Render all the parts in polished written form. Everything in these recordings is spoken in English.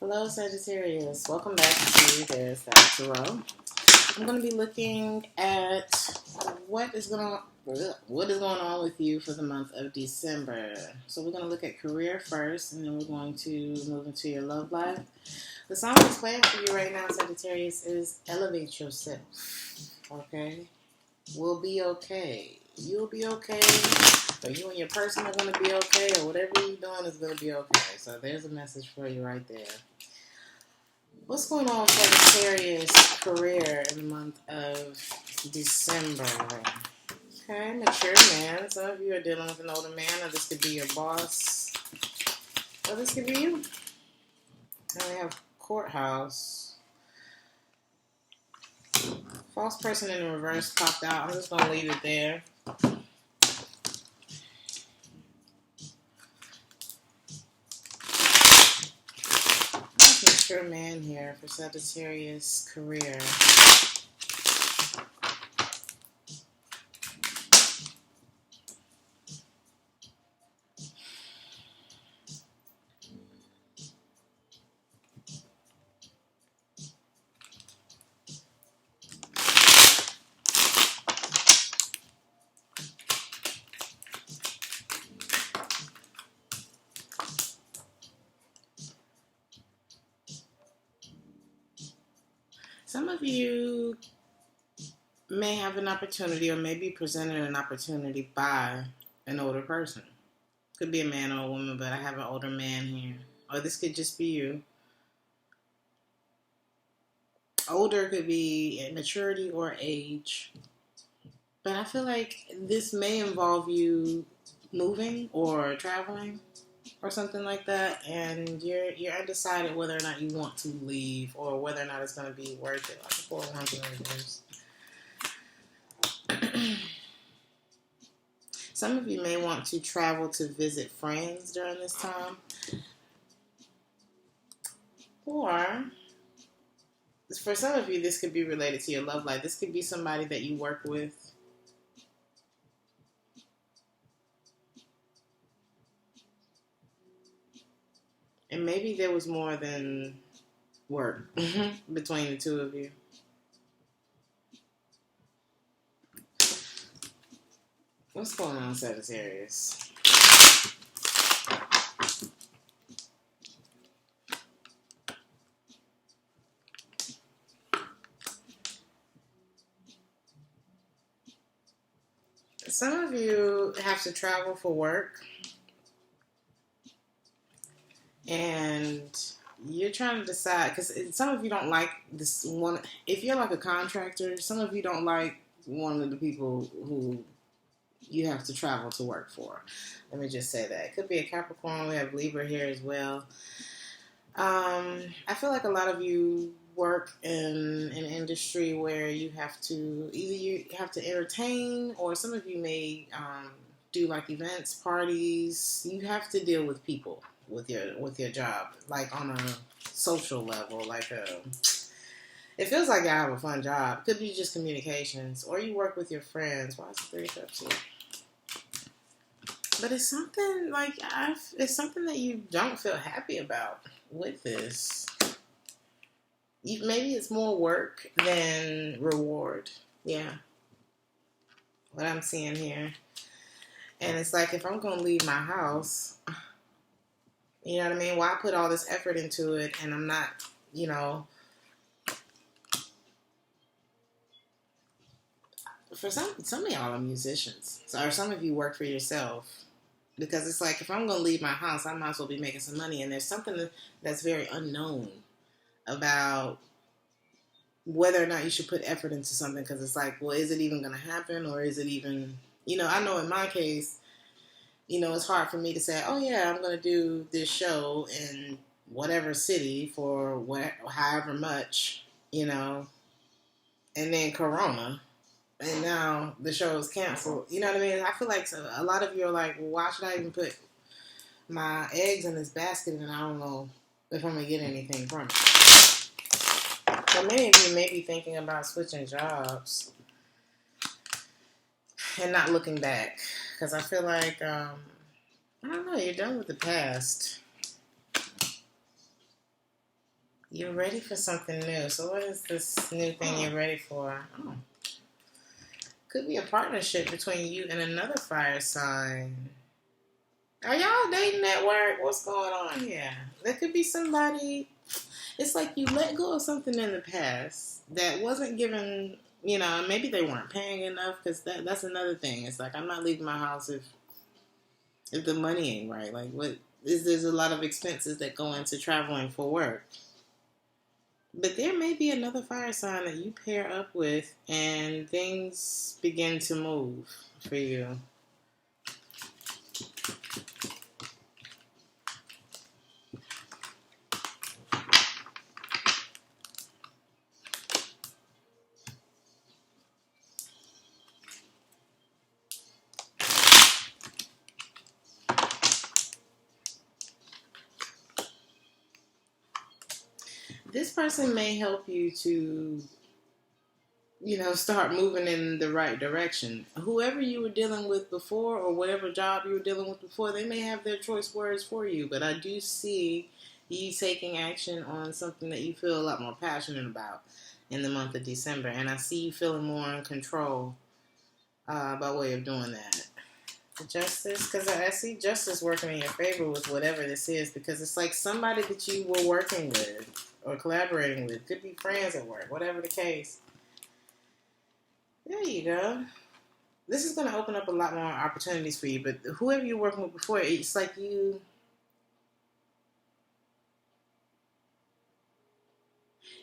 Hello, Sagittarius. Welcome back to Theresthattarot. I'm going to be looking at what is going on with you for the month of December. So we're going to look at career first, and then we're going to move into your love life. The song that's playing for you right now, Sagittarius, is Elevate Yourself. Okay? We'll be okay. You'll be okay. Or you and your person are going to be okay. Or whatever you're doing is going to be okay. So there's a message for you right there. What's going on with Sagittarius career in the month of December? Okay, mature man. Some of you are dealing with an older man, or this could be your boss, or this could be you. Now we have courthouse. False person in the reverse popped out. I'm just going to leave it there. Mature man here for Sagittarius career. Some of you may have an opportunity or may be presented an opportunity by an older person. Could be a man or a woman, but I have an older man here. Or this could just be you. Older could be maturity or age. But I feel like this may involve you moving or traveling or something like that, and you're undecided whether or not you want to leave or whether or not it's going to be worth it. Like a 400. Some of you may want to travel to visit friends during this time, or for some of you, this could be related to your love life. This could be somebody that you work with. And maybe there was more than work between the two of you. What's going on, Sagittarius? Some of you have to travel for work. And you're trying to decide, because some of you don't like this one. If you're like a contractor, some of you don't like one of the people who you have to travel to work for. Let me just say that. It could be a Capricorn. We have Libra here as well. I feel like a lot of you work in an industry where you have to, either you have to entertain, or some of you may do like events, parties. You have to deal with people with your job, like on a social level, it feels like y'all have a fun job. It could be just communications, or you work with your friends. Why is the 3 of Cups here? But it's something it's something that you don't feel happy about with this. Maybe it's more work than reward. Yeah, what I'm seeing here. And it's like, if I'm gonna leave my house, you know what I mean? Why put all this effort into it and I'm not, for some of y'all are musicians. Or some of you work for yourself. Because it's like, if I'm going to leave my house, I might as well be making some money. And there's something that's very unknown about whether or not you should put effort into something. Because it's like, well, is it even going to happen? Or is it even, I know in my case, it's hard for me to say, oh yeah, I'm going to do this show in whatever city for however much, and then Corona, and now the show is canceled. You know what I mean? I feel like a lot of you are like, well, why should I even put my eggs in this basket and I don't know if I'm going to get anything from it. So many of you may be thinking about switching jobs and not looking back. Because I feel like, I don't know, you're done with the past. You're ready for something new. So what is this new thing you're ready for? Oh. Could be a partnership between you and another fire sign. Are y'all dating at work? What's going on here? There could be somebody. It's like you let go of something in the past that wasn't given, maybe they weren't paying enough, because that's another thing. It's like, I'm not leaving my house if the money ain't right. Like, there's a lot of expenses that go into traveling for work. But there may be another fire sign that you pair up with and things begin to move for you. This person may help you to, start moving in the right direction. Whoever you were dealing with before, or whatever job you were dealing with before, they may have their choice words for you. But I do see you taking action on something that you feel a lot more passionate about in the month of December. And I see you feeling more in control by way of doing that. Justice, because I see justice working in your favor with whatever this is, because it's like somebody that you were working with or collaborating with. Could be friends at work, whatever the case. There you go. This is going to open up a lot more opportunities for you, but whoever you're working with before, it's like you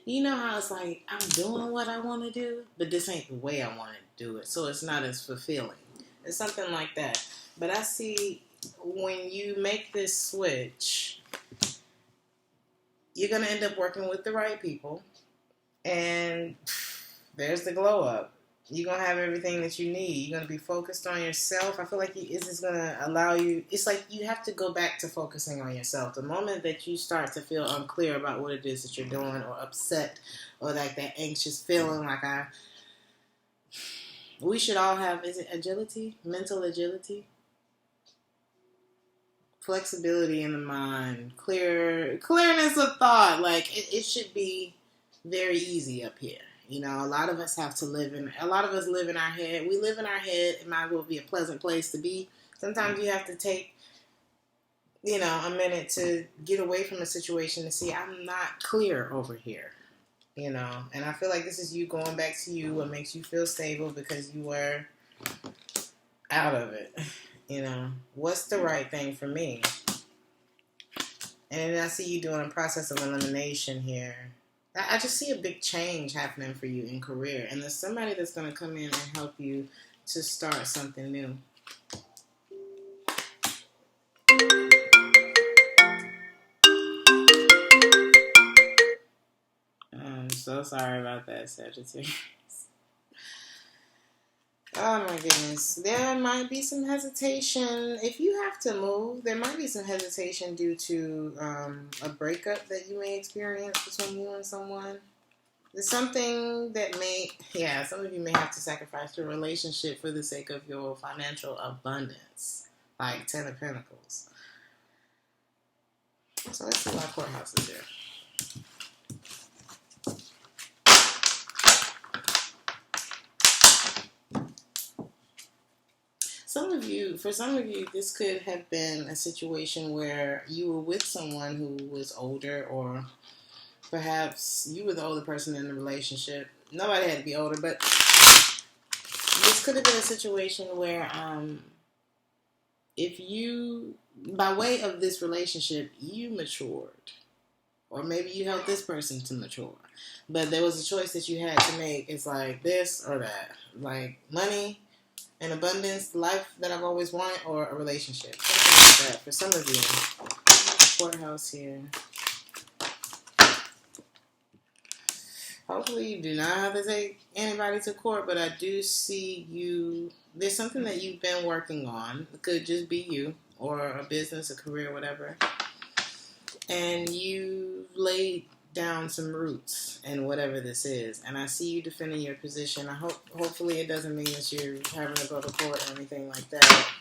know how it's like, I'm doing what I want to do, but this ain't the way I want to do it, so it's not as fulfilling. It's something like that. But I see when you make this switch, you're going to end up working with the right people, and there's the glow up. You're going to have everything that you need. You're going to be focused on yourself. I feel like this is going to allow you, it's like you have to go back to focusing on yourself. The moment that you start to feel unclear about what it is that you're doing, or upset, or like that anxious feeling, like we should all have, is it agility? Mental agility? Flexibility in the mind. Clearness of thought. Like, it should be very easy up here. A lot of us live in our head. We live in our head. It might as well be a pleasant place to be. Sometimes you have to take, a minute to get away from a situation to see, I'm not clear over here. And I feel like this is you going back to you, what makes you feel stable, because you were out of it. What's the right thing for me? And I see you doing a process of elimination here. I just see a big change happening for you in career. And there's somebody that's going to come in and help you to start something new. I'm so sorry about that, Sagittarius. Oh my goodness. There might be some hesitation. If you have to move, there might be some hesitation due to a breakup that you may experience between you and someone. There's something that some of you may have to sacrifice your relationship for the sake of your financial abundance. Like 10 of Pentacles. So let's see why Courthouse is here. For some of you, this could have been a situation where you were with someone who was older, or perhaps you were the older person in the relationship. Nobody had to be older, but this could have been a situation where if you, by way of this relationship, you matured. Or maybe you helped this person to mature. But there was a choice that you had to make. It's like this or that. Like money and abundance, life that I've always wanted, or a relationship. Something like that for some of you. Courthouse here. Hopefully you do not have to take anybody to court, but I do see you. There's something that you've been working on. It could just be you, or a business, a career, whatever. And you laid down some roots in whatever this is. And I see you defending your position. Hopefully it doesn't mean that you're having to go to court or anything like that.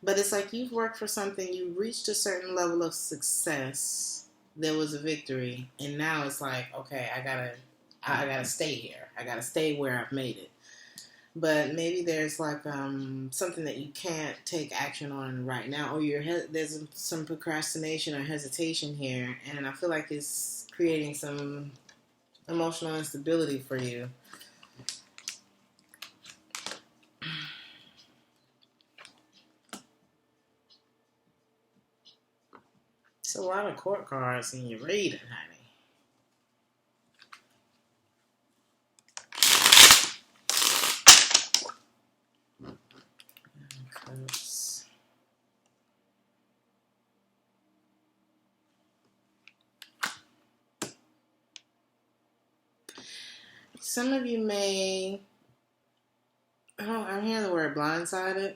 But it's like you've worked for something, you reached a certain level of success, there was a victory, and now it's like, okay, I gotta stay here. I gotta stay where I've made it. But maybe there's like something that you can't take action on right now, or there's some procrastination or hesitation here, and I feel like it's creating some emotional instability for you. It's a lot of court cards in your reading, honey. Some of you may, I'm hearing the word blindsided.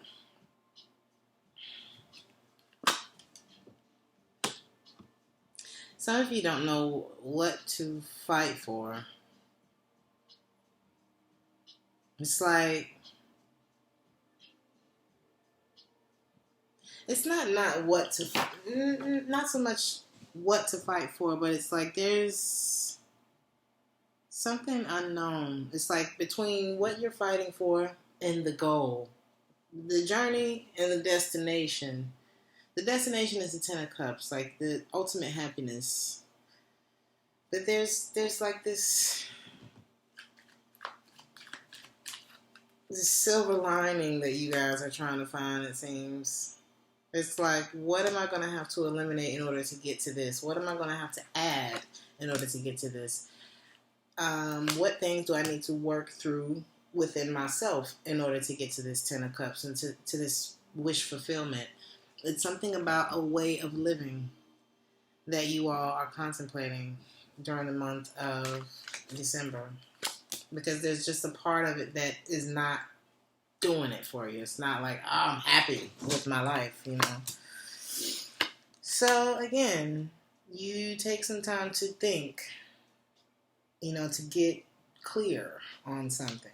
Some of you don't know what to fight for. It's like, it's not what to, not so much what to fight for, but it's like there's something unknown. It's like between what you're fighting for and the goal, the journey and the destination. The destination is the Ten of Cups, like the ultimate happiness. But there's like this silver lining that you guys are trying to find, it seems. It's like, what am I going to have to eliminate in order to get to this? What am I going to have to add in order to get to this? What things do I need to work through within myself in order to get to this Ten of Cups and to this wish fulfillment? It's something about a way of living that you all are contemplating during the month of December. Because there's just a part of it that is not doing it for you. It's not like, oh, I'm happy with my life, you know. So, again, you take some time to think, you know, to get clear on something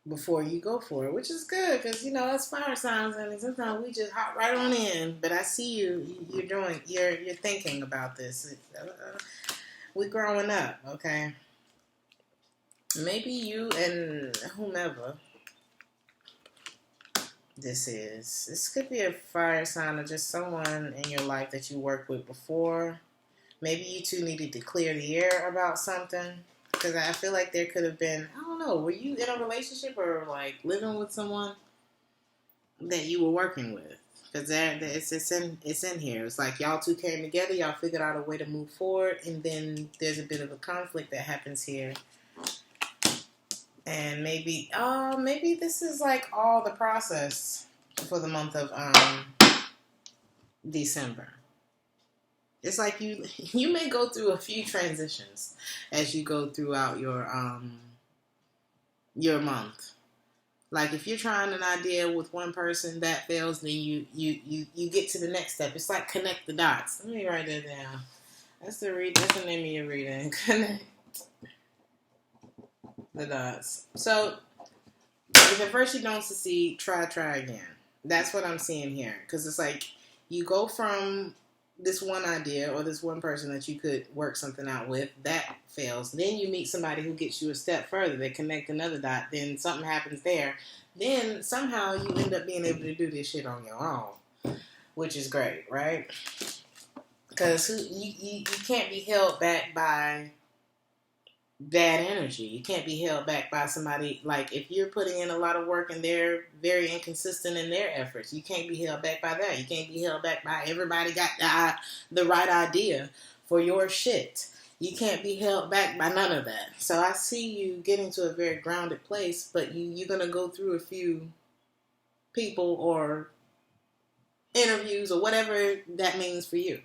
before you go for it, which is good because, you know, it's fire signs and sometimes we just hop right on in. But I see you're thinking about this. We're growing up, okay? Maybe you and whomever this could be a fire sign or just someone in your life that you worked with before. Maybe you two needed to clear the air about something. Because I feel like there could have been, I don't know, were you in a relationship or like living with someone that you were working with? Because it's in here. It's like y'all two came together, y'all figured out a way to move forward, and then there's a bit of a conflict that happens here. And maybe this is like all the process for the month of December. It's like you may go through a few transitions as you go throughout your month. Like if you're trying an idea with one person that fails, then you get to the next step. It's like connect the dots. Let me write that down. That's the name of your reading. Connect the dots. So if at first you don't succeed, try again. That's what I'm seeing here. Because it's like you go from this one idea or this one person that you could work something out with, that fails. Then you meet somebody who gets you a step further. They connect another dot. Then something happens there. Then somehow you end up being able to do this shit on your own, which is great, right? Because you can't be held back by bad energy. You can't be held back by somebody, like if you're putting in a lot of work and they're very inconsistent in their efforts, you can't be held back by that. You can't be held back by everybody got the right idea for your shit. You can't be held back by none of that. So I see you getting to a very grounded place, but you're going to go through a few people or interviews or whatever that means for you.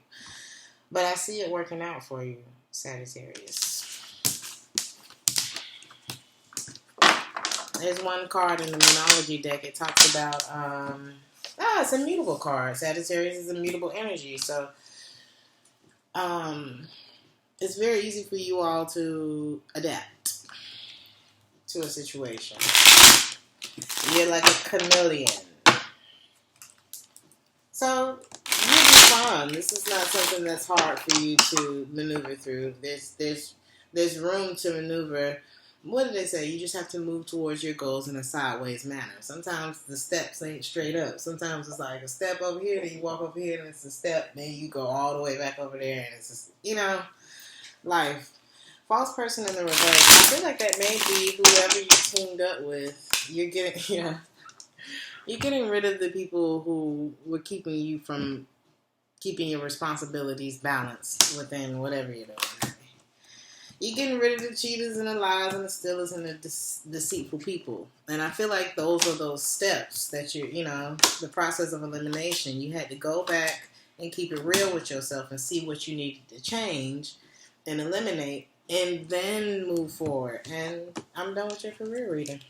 But I see it working out for you, Sagittarius. There's one card in the Moonology deck. It talks about, it's a mutable card. Sagittarius is a mutable energy. So, it's very easy for you all to adapt to a situation. You're like a chameleon. So you'll be fine. This is not something that's hard for you to maneuver through. There's room to maneuver. What did they say? You just have to move towards your goals in a sideways manner. Sometimes the steps ain't straight up. Sometimes it's like a step over here, then you walk over here, and it's a step, then you go all the way back over there, and it's just, life. False person in the reverse. I feel like that may be whoever you teamed up with. You're getting rid of the people who were keeping you from keeping your responsibilities balanced within whatever you're doing. You're getting rid of the cheaters and the lies and the stealers and the deceitful people. And I feel like those are those steps that the process of elimination. You had to go back and keep it real with yourself and see what you needed to change and eliminate and then move forward. And I'm done with your career reading.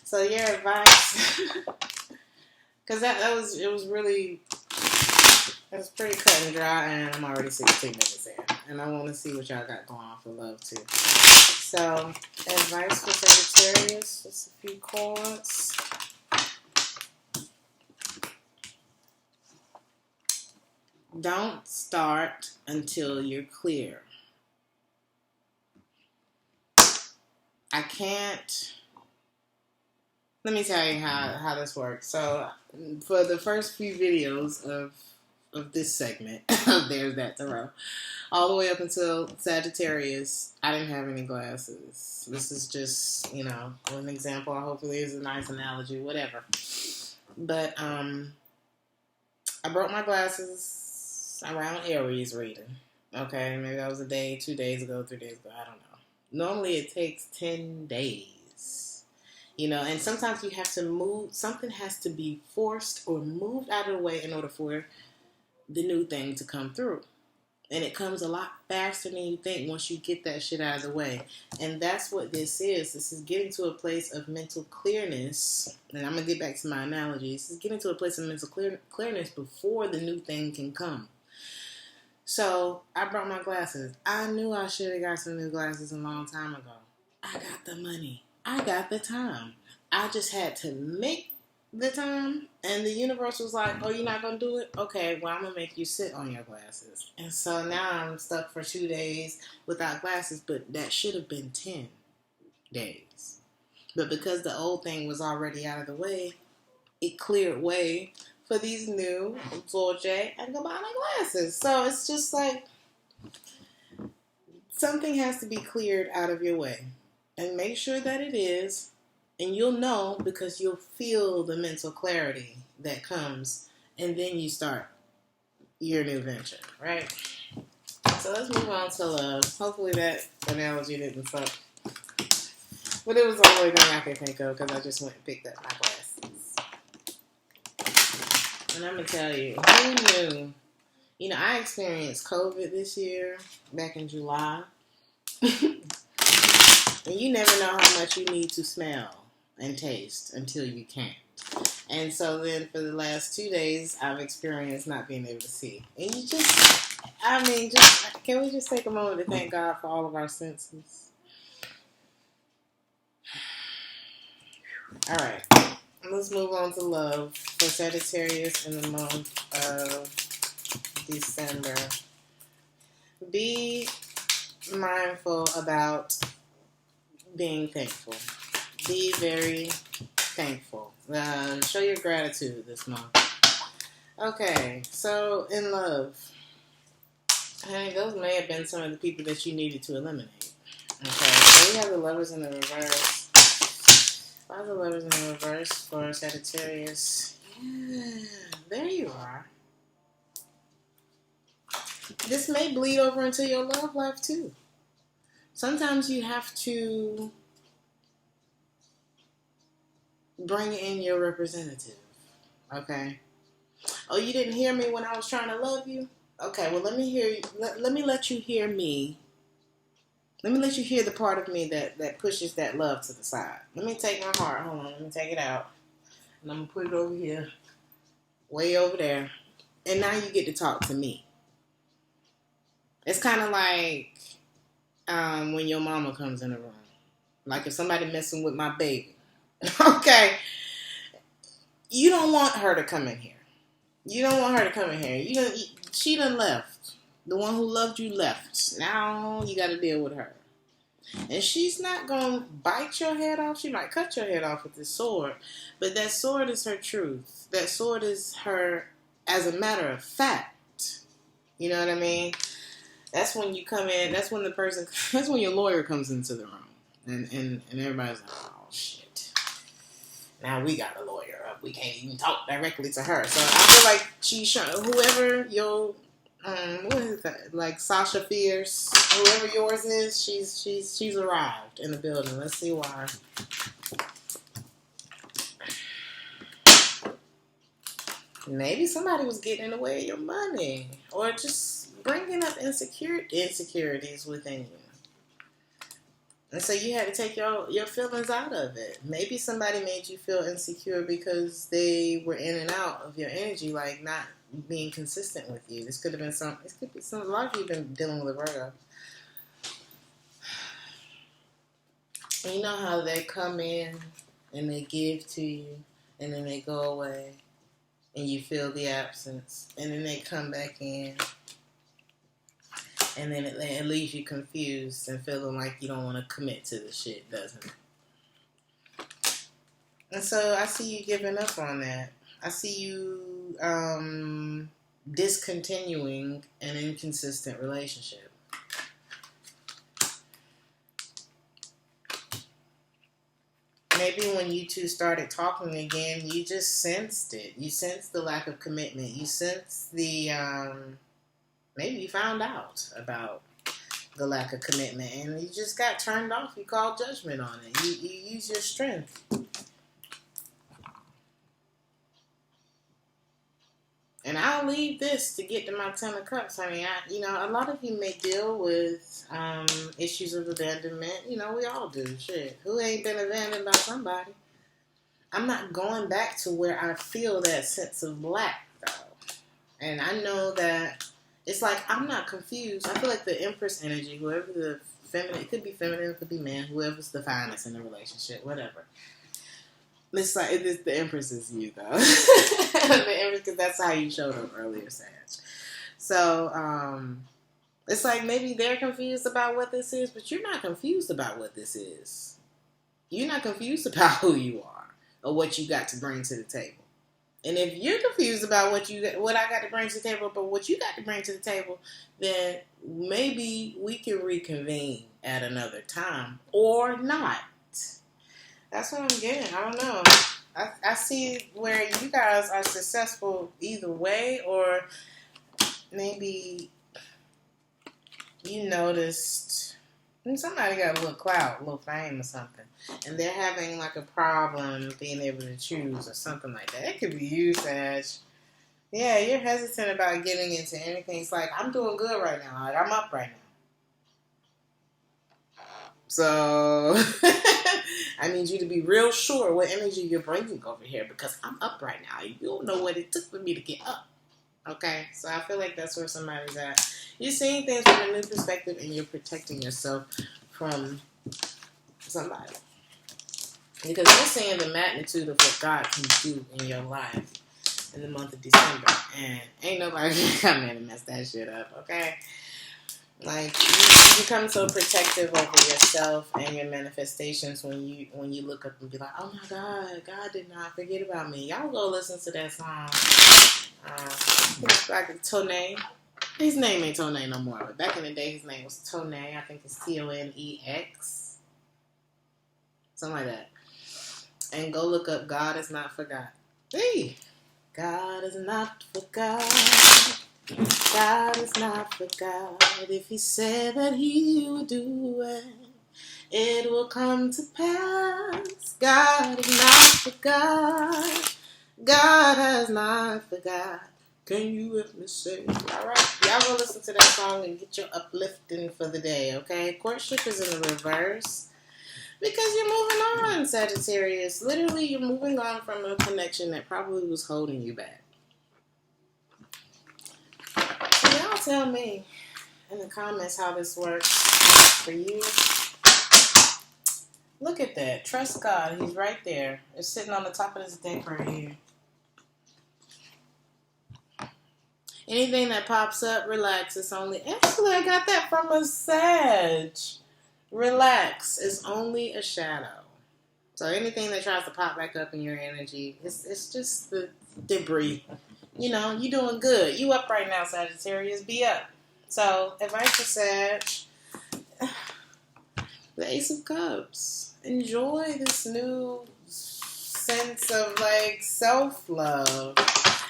So your advice, because it was pretty cut and dry, and I'm already 16 minutes in. And I want to see what y'all got going on for love, too. So, advice for Sagittarius. Just a few cards. Don't start until you're clear. I can't... Let me tell you how this works. So, for the first few videos of this segment, Theresthattarot, all the way up until Sagittarius, I didn't have any glasses. This is just, an example. Hopefully it's a nice analogy, whatever. But I broke my glasses around Aries reading. Okay, maybe that was a day, 2 days ago, 3 days ago, I don't know. Normally it takes 10 days. And sometimes you have to move, something has to be forced or moved out of the way in order for the new thing to come through. And it comes a lot faster than you think once you get that shit out of the way. And that's what this is. This is getting to a place of mental clearness. And I'm going to get back to my analogy. This is getting to a place of mental clearness before the new thing can come. So I brought my glasses. I knew I should have got some new glasses a long time ago. I got the money. I got the time. I just had to make the time, and the universe was like, oh, you're not going to do it? Okay, well, I'm going to make you sit on your glasses. And so now I'm stuck for 2 days without glasses, but that should have been 10 days. But because the old thing was already out of the way, it cleared way for these new zodiac and gemini glasses. So it's just like something has to be cleared out of your way. And make sure that it is. And you'll know because you'll feel the mental clarity that comes. And then you start your new venture, right? So let's move on to love. Hopefully that analogy didn't suck. But it was the only thing I could think of because I just went and picked up my glasses. And I'm going to tell you, who knew? I experienced COVID this year, back in July. And you never know how much you need to smell and taste until you can't. And so then for the last 2 days, I've experienced not being able to see. And can we just take a moment to thank God for all of our senses? All right. Let's move on to love for Sagittarius in the month of December. Be mindful about being thankful. Be very thankful. Show your gratitude this month. Okay, so in love. Honey, those may have been some of the people that you needed to eliminate. Okay, so we have the lovers in the reverse. Why are the lovers in the reverse for Sagittarius? Yeah, there you are. This may bleed over into your love life too. Sometimes you have to bring in your representative. Okay? Oh, you didn't hear me when I was trying to love you? Okay, well, let me hear you. Let me let you hear me. Let me let you hear the part of me that pushes that love to the side. Let me take my heart. Hold on. Let me take it out. And I'm going to put it over here. Way over there. And now you get to talk to me. It's kind of like when your mama comes in the room. Like if somebody messing with my baby. Okay. You don't want her to come in here. You don't want her to come in here. She done left. The one who loved you left. Now you got to deal with her. And she's not going to bite your head off. She might cut your head off with this sword. But that sword is her truth. That sword is her, as a matter of fact. You know what I mean? That's when you come in. That's when that's when your lawyer comes into the room. And everybody's like, oh, shit. Now we got a lawyer up. We can't even talk directly to her. So I feel like whoever your, what is that? Like Sasha Fierce, whoever yours is, she's arrived in the building. Let's see why. Maybe somebody was getting in the way of your money, or just bringing up insecurities within you. And so you had to take your feelings out of it. Maybe somebody made you feel insecure because they were in and out of your energy, like not being consistent with you. This could have been a lot of you have been dealing with a Virgo. And you know how they come in and they give to you and then they go away and you feel the absence and then they come back in. And then it leaves you confused and feeling like you don't want to commit to the shit, doesn't it? And so I see you giving up on that. I see you discontinuing an inconsistent relationship. Maybe when you two started talking again, you just sensed it. You sensed the lack of commitment. You sensed the... maybe you found out about the lack of commitment and you just got turned off. You called judgment on it. You use your strength. And I'll leave this to get to my 10 of Cups. I mean, a lot of you may deal with issues of abandonment. We all do. Shit. Who ain't been abandoned by somebody? I'm not going back to where I feel that sense of lack, though. And I know that it's like I'm not confused. I feel like the Empress energy, whoever the feminine, it could be feminine, it could be man, whoever's the finest in the relationship, whatever. It's like the Empress is you, though. The Empress, because that's how you showed up earlier, Sag. So it's like maybe they're confused about what this is, but you're not confused about what this is. You're not confused about who you are or what you got to bring to the table. And if you're confused about what I got to bring to the table, but what you got to bring to the table, then maybe we can reconvene at another time or not. That's what I'm getting. I don't know. I see where you guys are successful either way, or maybe you noticed somebody got a little clout, a little fame or something, and they're having like a problem being able to choose or something like that. It could be you, Sag. Yeah, you're hesitant about getting into anything. It's like, I'm doing good right now. Like, I'm up right now. So, I need you to be real sure what energy you're bringing over here, because I'm up right now. You don't know what it took for me to get up. Okay, so I feel like that's where somebody's at. You're seeing things from a new perspective, and you're protecting yourself from somebody. Because you're seeing the magnitude of what God can do in your life in the month of December. And ain't nobody gonna come in and mess that shit up, okay? Like, you become so protective over yourself and your manifestations when you look up and be like, oh my God, God did not forget about me. Y'all go listen to that song. It's like Tone. His name ain't Tone no more, but back in the day his name was Tone. I think it's Tonex. Something like that. And go look up God Is Not Forgot. Hey! God is not forgot. God is not forgot. If he said that he would do it, it will come to pass. God is not forgot. God has not forgot. Can you hear me say? Alright, y'all go listen to that song and get your uplifting for the day, okay? Courtship is in the reverse. Because you're moving on, Sagittarius. Literally, you're moving on from a connection that probably was holding you back. So y'all tell me in the comments how this works for you. Look at that. Trust God. He's right there. It's sitting on the top of this deck right here. Anything that pops up, relax. It's only... Actually, I got that from a Sag. Relax. It's only a shadow. So anything that tries to pop back up in your energy, it's just the debris. You know, you're doing good. You up right now, Sagittarius. Be up. So, advice for Sag. The Ace of Cups. Enjoy this new sense of, like, self-love.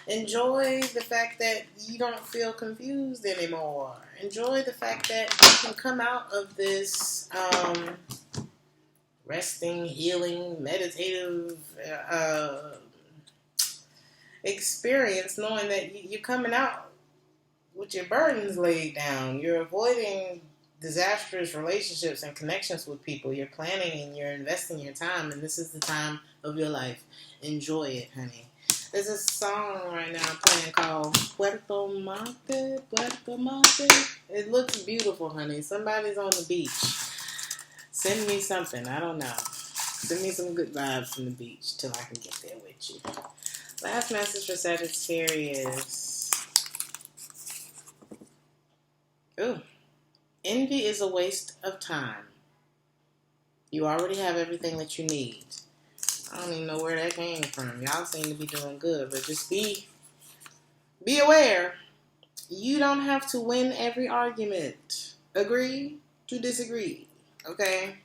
Enjoy the fact that you don't feel confused anymore. Enjoy the fact that you can come out of this resting, healing, meditative experience knowing that you're coming out with your burdens laid down. You're avoiding disastrous relationships and connections with people. You're planning and you're investing your time, and this is the time of your life. Enjoy it, honey. There's a song right now playing called Puerto Monte, Puerto Monte. It looks beautiful, honey. Somebody's on the beach. Send me something. I don't know. Send me some good vibes from the beach till I can get there with you. Last message for Sagittarius. Ooh. Envy is a waste of time. You already have everything that you need. I don't even know where that came from. Y'all seem to be doing good, but just be aware. You don't have to win every argument. Agree to disagree. Okay?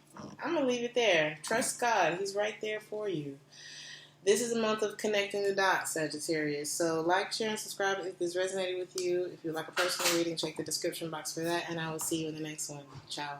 I'm going to leave it there. Trust God. He's right there for you. This is a month of connecting the dots, Sagittarius. So like, share, and subscribe if this resonated with you. If you'd like a personal reading, check the description box for that. And I will see you in the next one. Ciao.